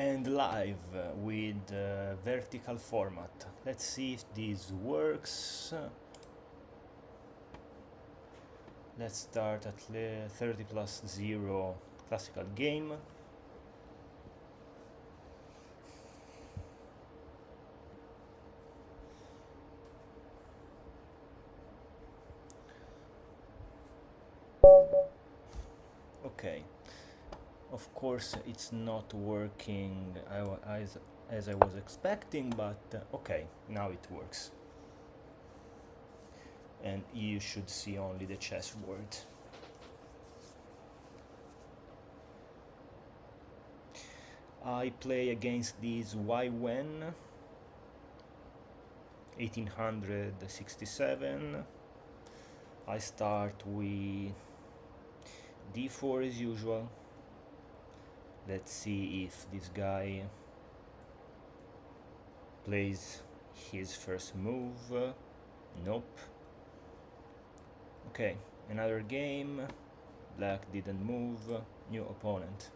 and live with vertical format. Let's see if this works. Let's start at 30 plus 0 classical game. Okay, of course it's not working as I was expecting, but okay, now it works. And you should see only the chessboard. I play against this Wei Wen 1867. I start with d4 as usual. Let's see if this guy plays his first move. Nope. Okay, another game. Black didn't move. New opponent.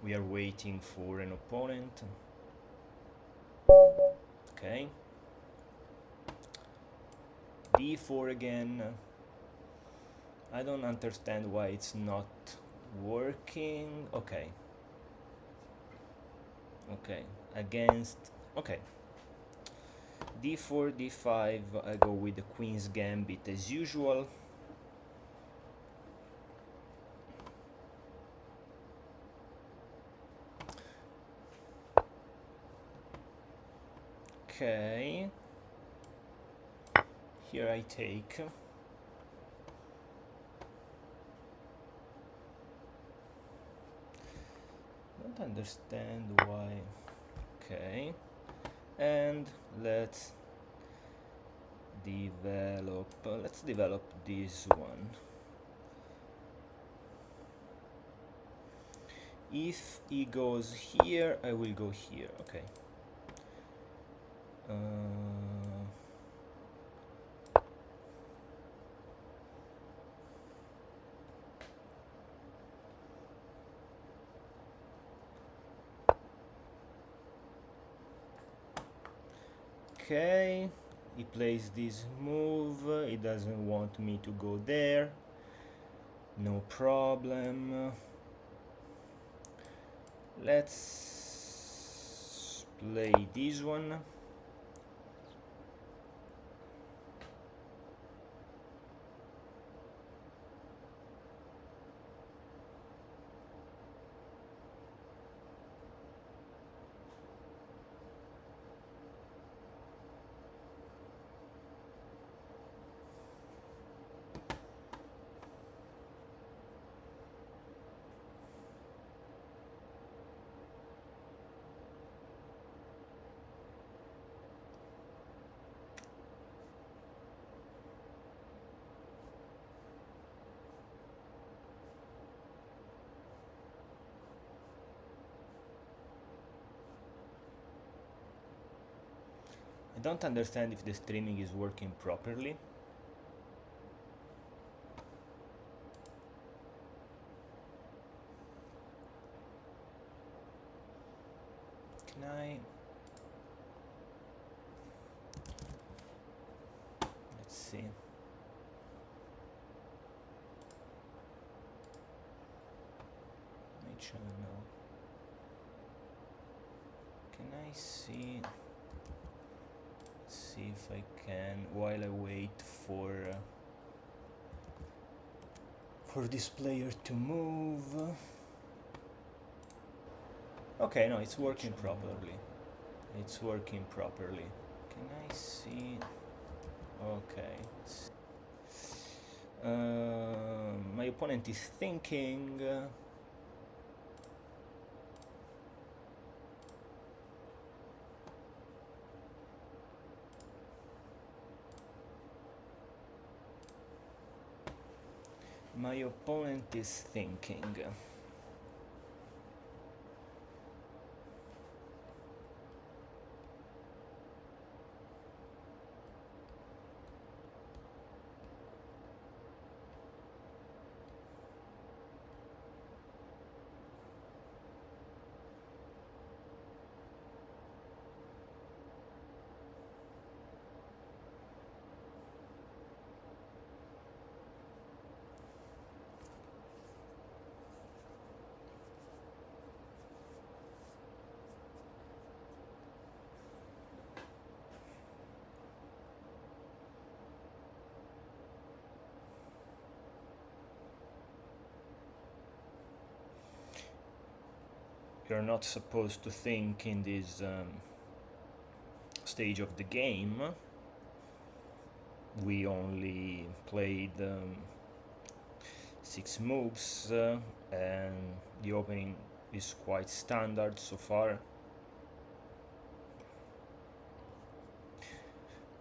We are waiting for an opponent. Okay. d4 again. I don't understand why it's not working. Okay. Okay. Against. Okay. d4, d5. I go with the Queen's Gambit as usual. Okay. Here I take. Don't understand why. Okay. And let's develop this one. If he goes here, I will go here. Okay. Okay, he plays this move. He doesn't want me to go there. No problem. Let's play this one. I don't understand if the streaming is working properly. Can I? Let's see. My channel. Can I see? See if I can, while I wait for this player to move. Okay, no, it's working properly. It's working properly. Can I see? Okay. My opponent is thinking. My opponent is thinking. You're not supposed to think in this stage of the game. We only played 6 moves and the opening is quite standard so far.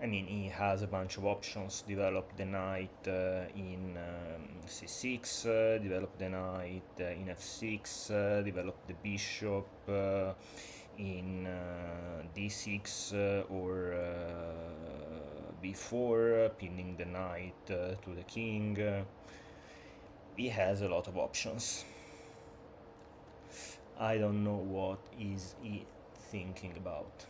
I mean, he has a bunch of options: develop the knight in c6, develop the knight in f6, develop the bishop in d6 or b4, pinning the knight to the king. He has a lot of options. I don't know what is he thinking about.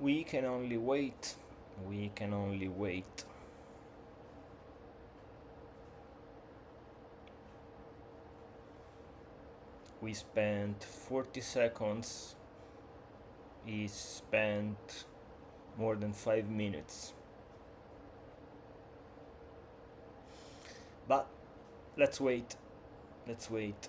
We can only wait. We can only wait. We spent 40 seconds. He spent more than 5 minutes. But let's wait. Let's wait.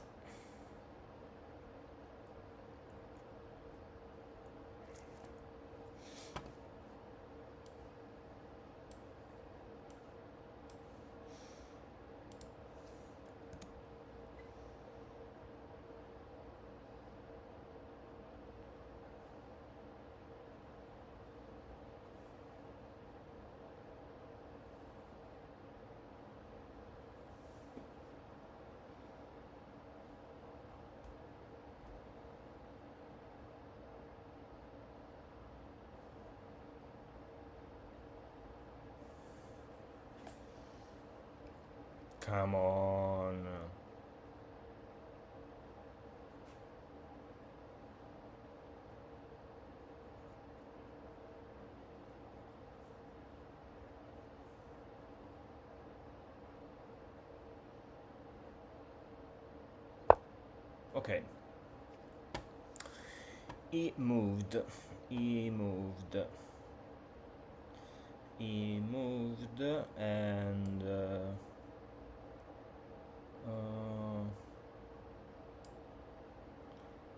Come on. Okay. He moved. He moved. He moved and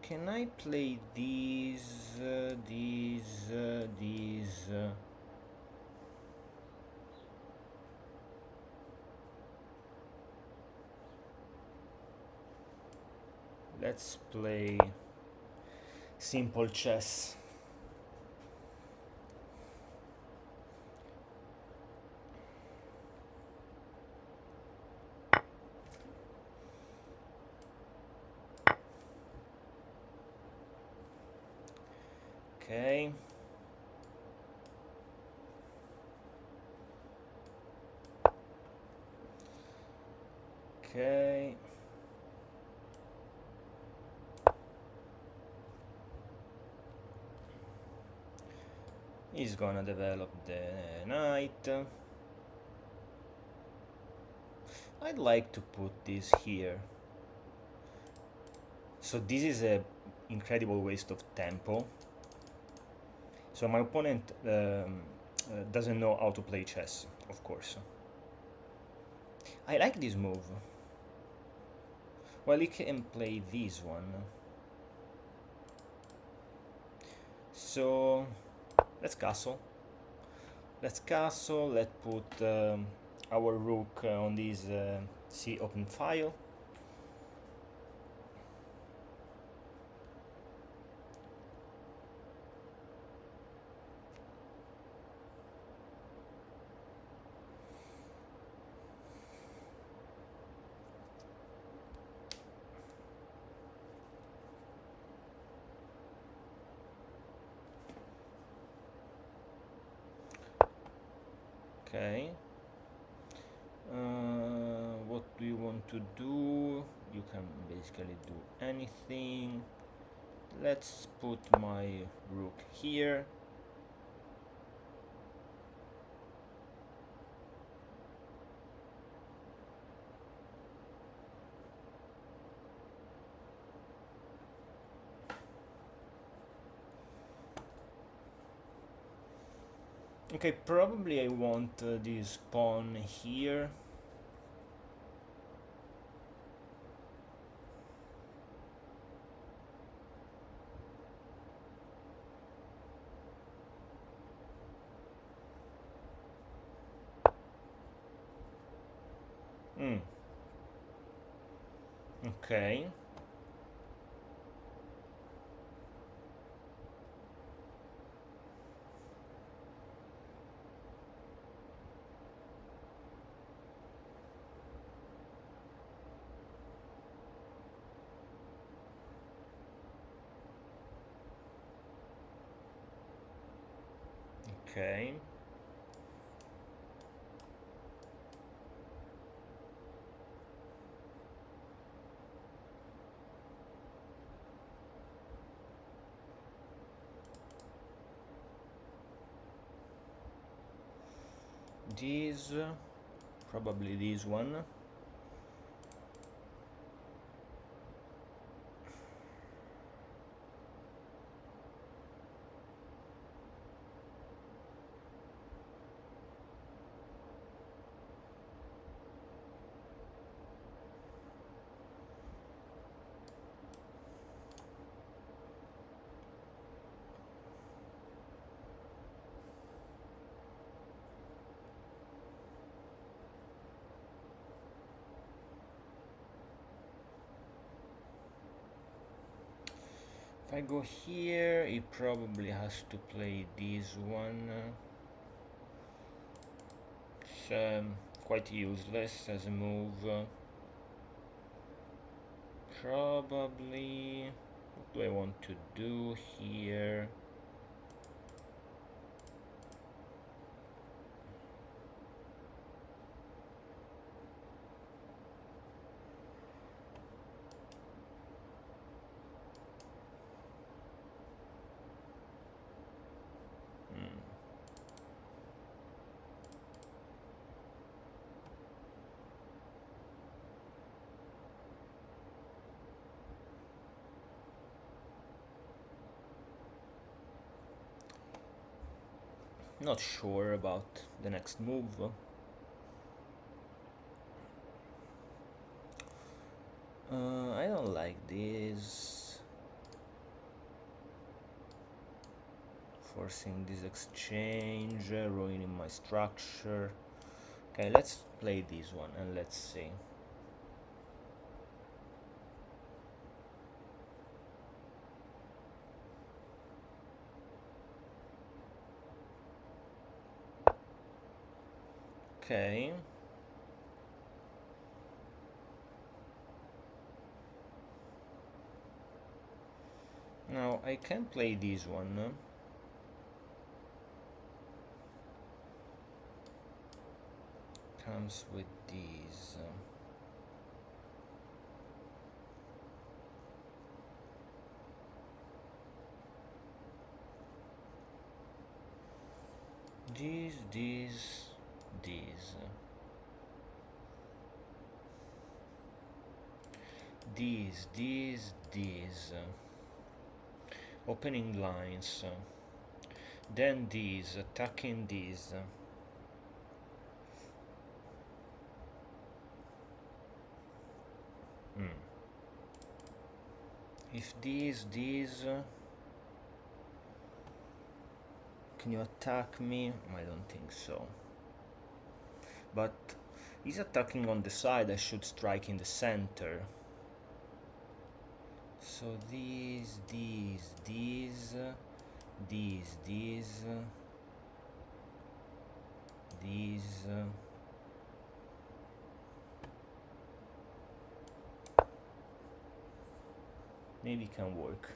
can I play these? Let's play simple chess. Okay. Okay. He's gonna develop the knight. I'd like to put this here. So this is a incredible waste of tempo. So my opponent doesn't know how to play chess, of course. I like this move. Well, he can play this one. So let's castle. Let's castle. Let's put our rook on this C open file. Okay. What do you want to do? You can basically do anything. Let's put my rook here. Okay, probably I want this pawn here. Okay. Okay. This, probably this one. If I go here, he probably has to play this one. It's quite useless as a move. Probably, what do I want to do here? Not sure about the next move. I don't like this. Forcing this exchange, ruining my structure. Okay, let's play this one and let's see. Okay. Now I can play this one. Comes with these. These. these. Opening lines. Then these, attacking these. If these, can you attack me? I don't think so. But he's attacking on the side, I should strike in the center. So these. Maybe can work.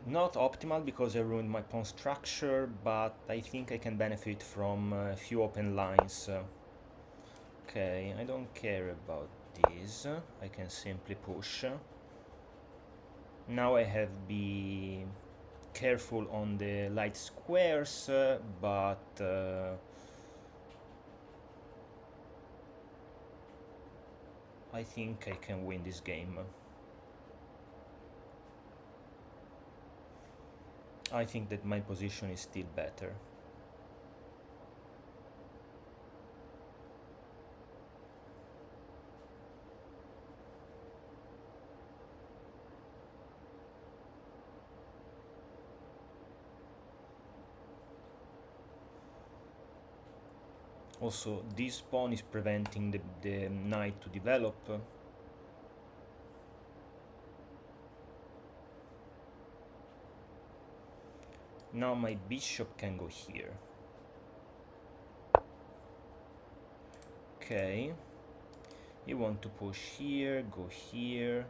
Not optimal because I ruined my pawn structure, but I think I can benefit from a few open lines. Okay, I don't care about this. I can simply push. Now I have to be careful on the light squares, but I think I can win this game. I think that my position is still better. Also, this pawn is preventing the knight to develop. Now my bishop can go here. Okay. You want to push here, go here.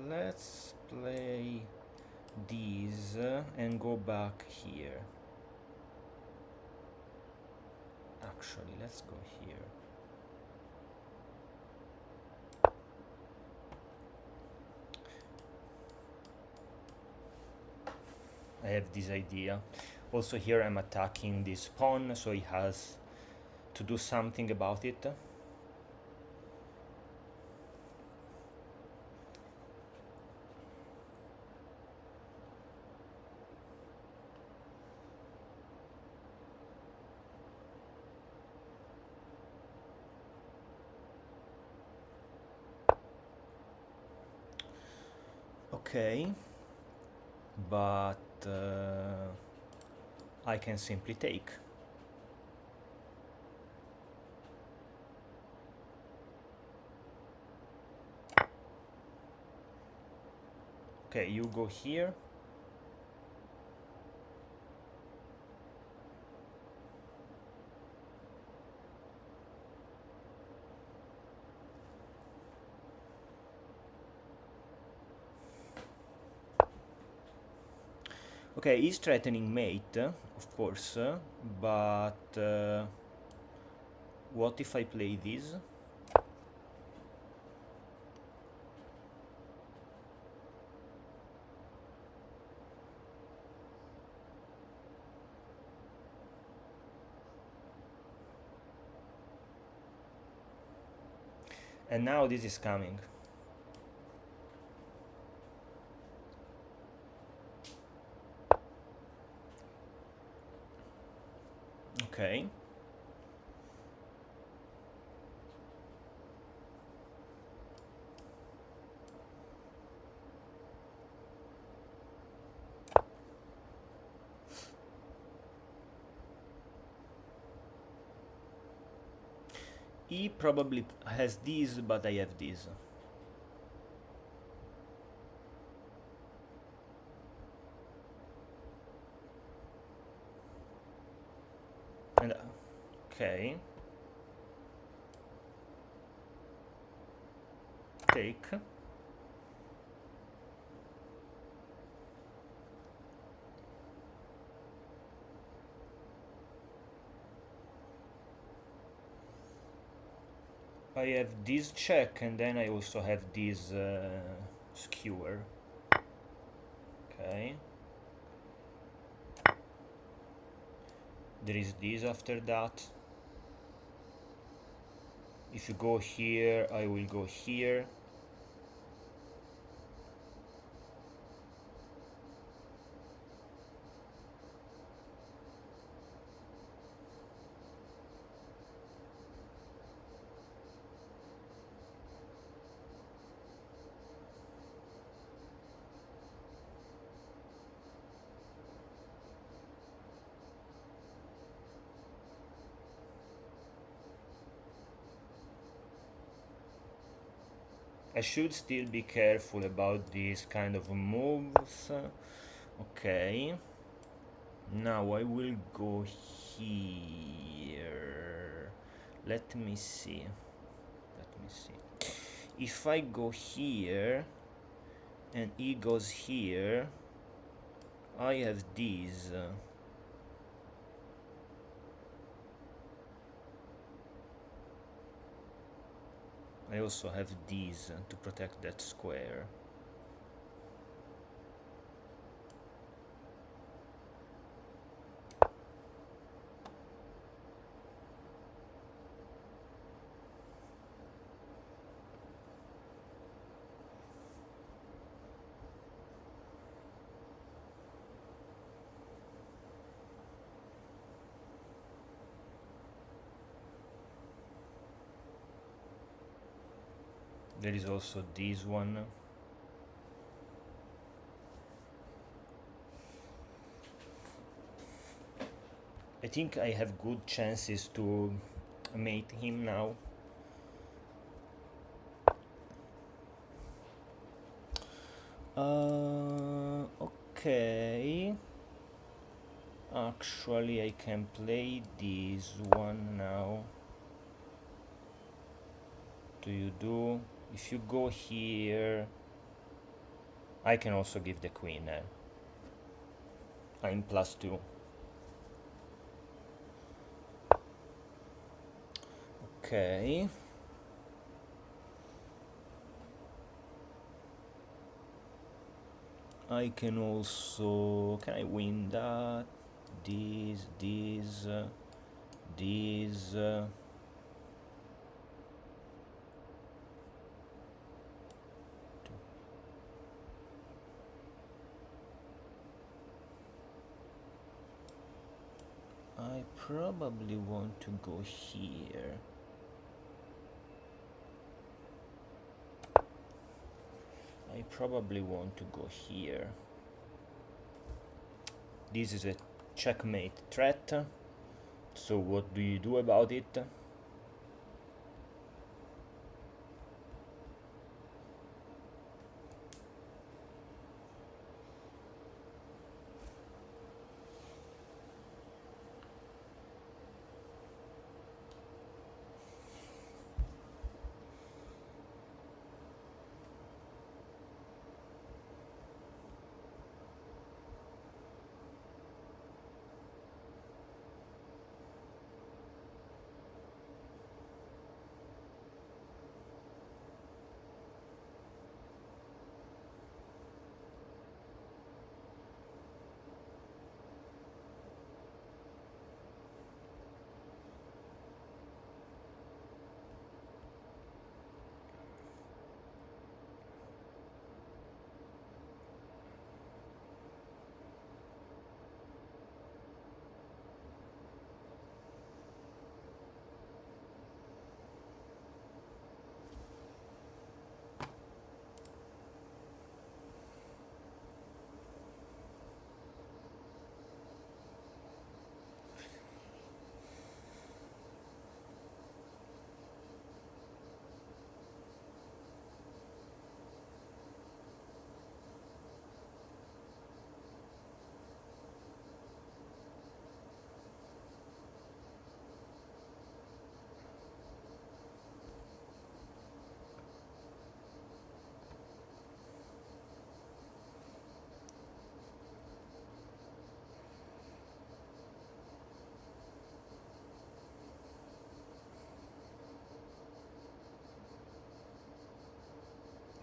Let's play these and go back here. Actually, let's go here. I have this idea. Also here I'm attacking this pawn, so he has to do something about it. Okay, but I can simply take. Okay, you go here. Okay, he's threatening mate, of course, but what if I play this? And now this is coming. Okay. He probably has this, but I have this. And okay. Take. I have this check, and then I also have this skewer. Okay. There is this after that. If you go here, I will go here. I should still be careful about these kind of moves. Okay. Now I will go here. Let me see. If I go here and he goes here, I have these. I also have these to protect that square. There is also this one. I think I have good chances to mate him now. Okay. Actually, I can play this one now. Do you do? If you go here, I can also give the queen. I'm +2. Okay. I can also... Can I win that? This. I probably want to go here. I probably want to go here. This is a checkmate threat. So what do you do about it?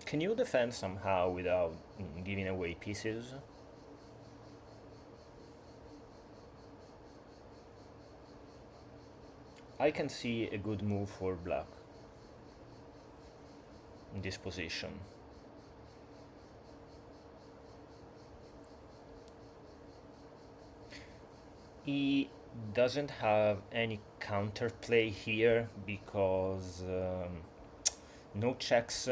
Can you defend somehow without giving away pieces? I can see a good move for black in this position. He doesn't have any counterplay here because no checks.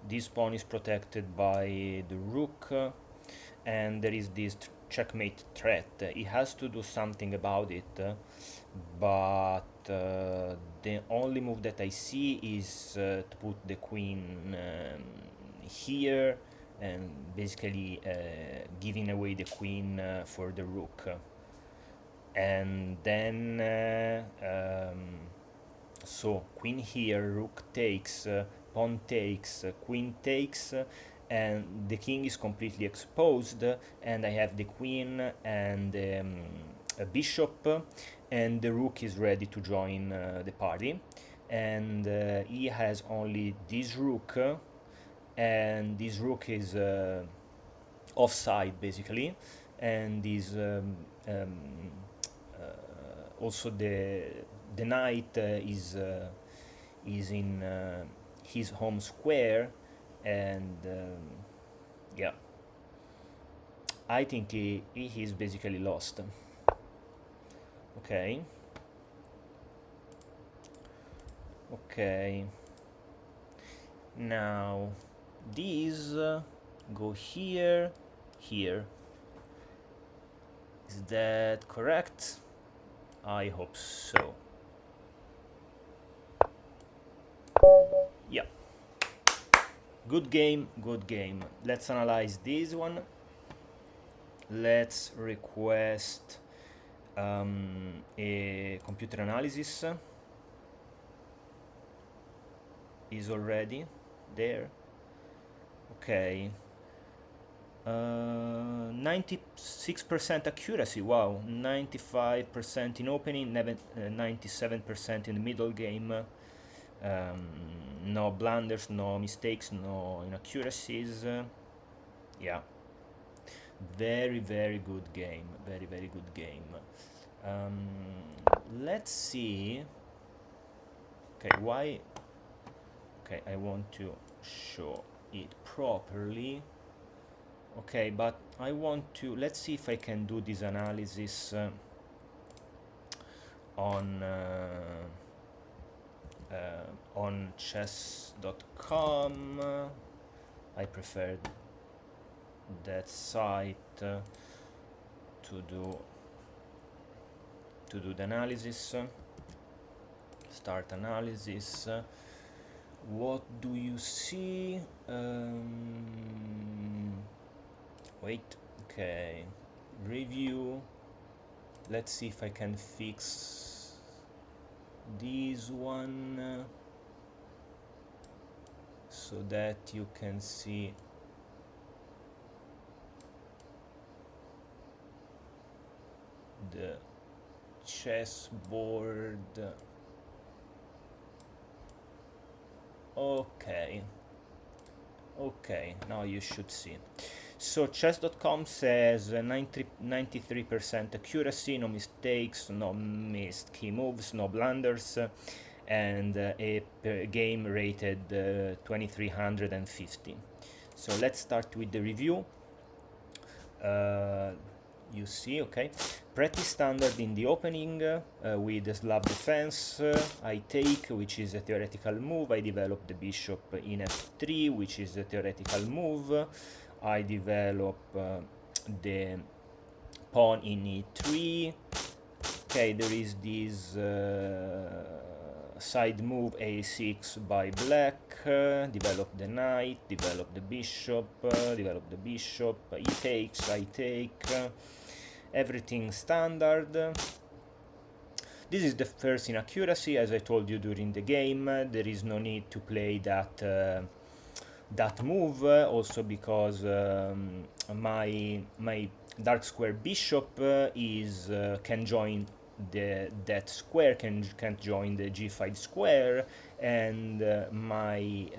This pawn is protected by the rook, and there is this checkmate threat. He has to do something about it, but the only move that I see is to put the queen here and basically giving away the queen for the rook. And then so queen here, rook takes, pawn takes, queen takes, and the king is completely exposed, and I have the queen and a bishop, and the rook is ready to join the party, and he has only this rook, and this rook is offside basically, and is also the knight is in his home square, and yeah, I think he is basically lost. Okay. Okay. Now these go here, here. Is that correct? I hope so. Yeah. Good game, good game. Let's analyze this one. Let's request a computer analysis. Is already there. Okay. 96% accuracy, wow. 95% in opening, 97% in the middle game. No blunders, no mistakes, no inaccuracies. Yeah, very good game, very good game. Let's see. Okay, why? Okay, I want to show it properly. Okay, but I want to, let's see if I can do this analysis on chess.com. I prefer that site to do the analysis. Start analysis. What do you see? Wait, okay, review. Let's see if I can fix this one so that you can see the chessboard. Okay, now you should see. So chess.com says 93% accuracy, no mistakes, no missed key moves, no blunders, and a game rated 2350. So let's start with the review. You see, okay, pretty standard in the opening with the Slav defense. I take, which is a theoretical move. I develop the bishop in f3, which is a theoretical move. I develop the pawn in e3. Okay, there is this side move a6 by black. Develop the knight, develop the bishop, develop the bishop. He takes, I take. Everything standard. This is the first inaccuracy, as I told you during the game. There is no need to play that move, also because my dark square bishop can join that square, can't join the g5 square, and my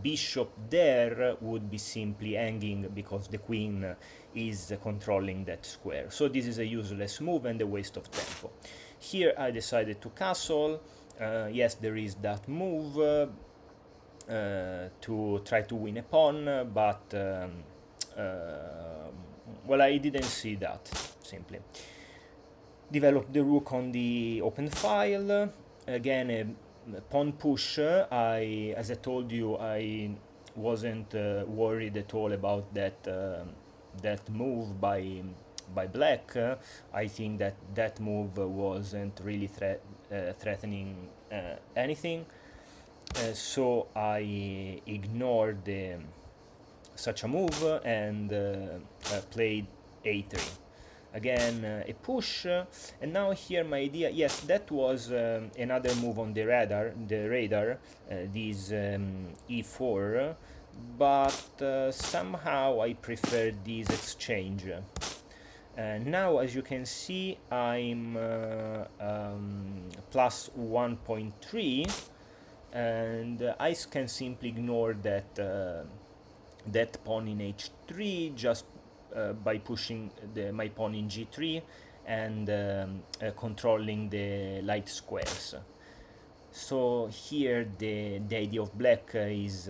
bishop there would be simply hanging because the queen is controlling that square. So this is a useless move and a waste of tempo. Here I decided to castle. Yes, there is that move to try to win a pawn, but well, I didn't see that, simply. Develop the rook on the open file. Again, a pawn push. As I told you, I wasn't worried at all about that move by black. I think that move wasn't really threatening anything. So I ignored such a move and played a3. Again, a push, and now here my idea, yes, that was another move on the radar, this e4, but somehow I prefer this exchange. Now, as you can see, I'm plus 1.3, and I can simply ignore that pawn in h3 just by pushing my pawn in g3 and controlling the light squares. So here the idea of black is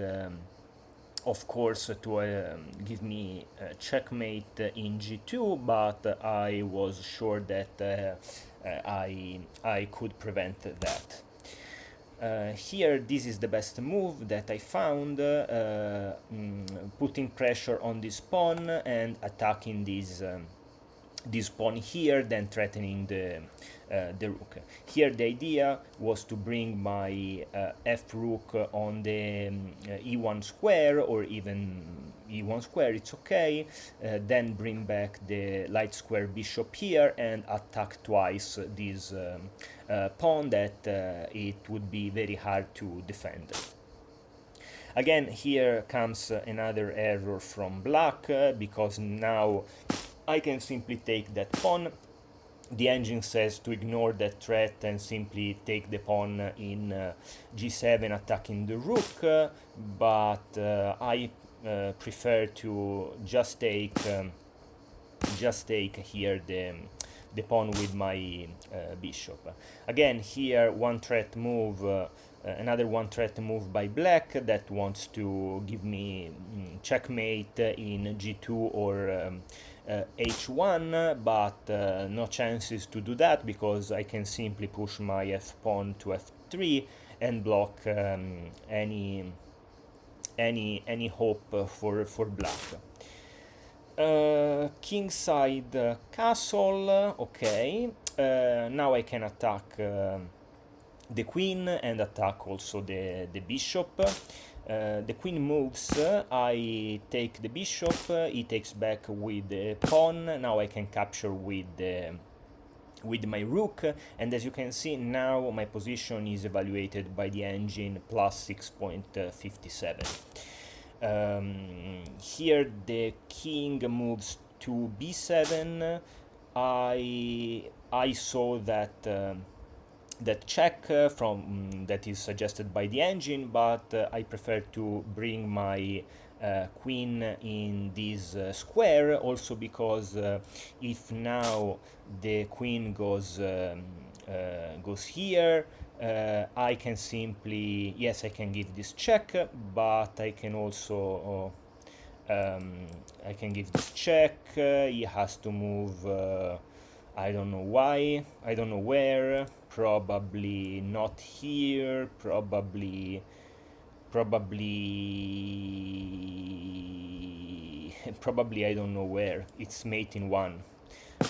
of course to give me checkmate in g2, but I was sure that I could prevent that. Here, this is the best move that I found, putting pressure on this pawn and attacking this pawn here, then threatening the rook. Here the idea was to bring my f rook on the e1 square, or even e1 square, it's okay, then bring back the light square bishop here and attack twice this pawn that it would be very hard to defend. Again, here comes another error from black, because now I can simply take that pawn. The engine says to ignore that threat and simply take the pawn in g7 attacking the rook, but I prefer to just take here the pawn with my bishop. Again, here one threat move, another one threat move by black that wants to give me checkmate in g2 or h1, but no chances to do that because I can simply push my f pawn to f3 and block any hope for black. Kingside castle, okay. Now I can attack the queen and attack also the bishop. The queen moves, I take the bishop, he takes back with the pawn. Now I can capture with my rook, and as you can see now my position is evaluated by the engine plus 6.57. Here the king moves to b7. I saw that that check from that is suggested by the engine, but I prefer to bring my queen in this square, also because if now the queen goes here, I can simply, yes, I can give this check, but I can also I can give this check. He has to move, I don't know why, I don't know where, probably not here, probably I don't know where. It's mate in 1,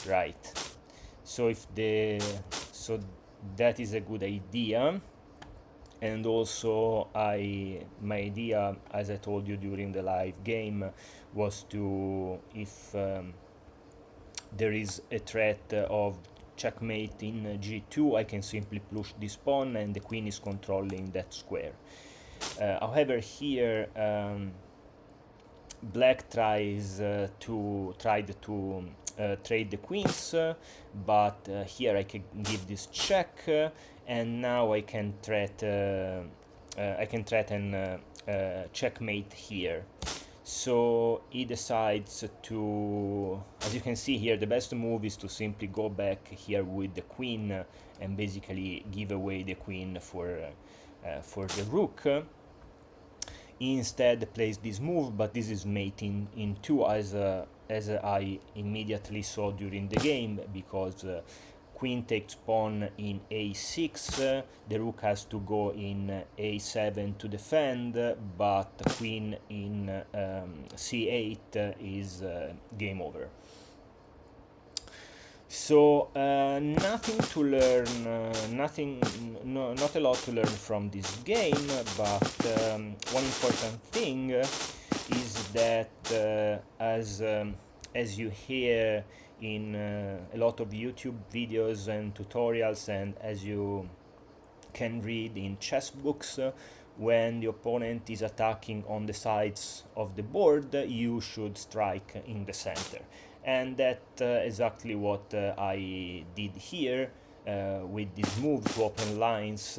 right? So so that is a good idea. And also my idea, as I told you during the live game, was to, if there is a threat of checkmate in g2, I can simply push this pawn and the queen is controlling that square. However, here black tried to trade the queens, but here I can give this check, and now I can threaten checkmate here. So he decides to, as you can see here, the best move is to simply go back here with the queen and basically give away the queen for the rook. He instead plays this move, but this is mating in 2 as I immediately saw during the game, because queen takes pawn in a6, the rook has to go in a7 to defend, but queen in c8 is game over. So nothing to learn, not a lot to learn from this game, but one important thing is that as you hear in a lot of YouTube videos and tutorials, and as you can read in chess books, when the opponent is attacking on the sides of the board, you should strike in the center. And that's exactly what I did here with this move to open lines.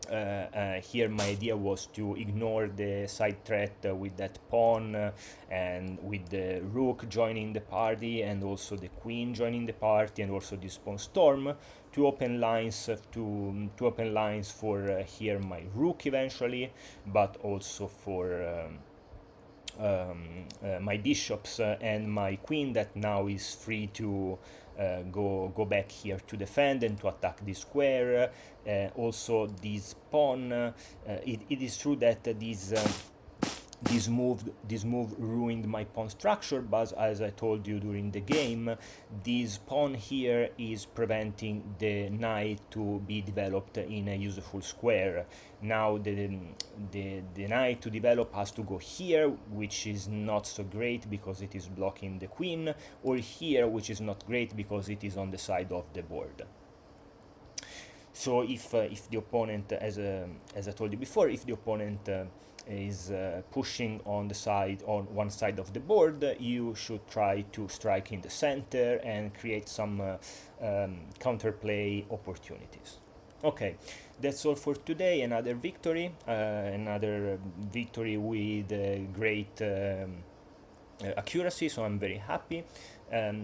Here my idea was to ignore the side threat with that pawn and with the rook joining the party, and also the queen joining the party, and also this pawn storm, to open lines to open lines for here my rook eventually, but also for my bishops and my queen, that now is free to go back here to defend and to attack this square. Also this pawn, it is true that this move ruined my pawn structure, but as I told you during the game, this pawn here is preventing the knight to be developed in a useful square. Now the knight to develop has to go here, which is not so great because it is blocking the queen, or here, which is not great because it is on the side of the board. So if the opponent, as I told you before, if the opponent is pushing on one side of the board, you should try to strike in the center and create some counterplay opportunities. Okay, that's all for today. Another victory with great accuracy, so I'm very happy.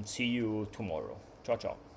See you tomorrow. Ciao ciao.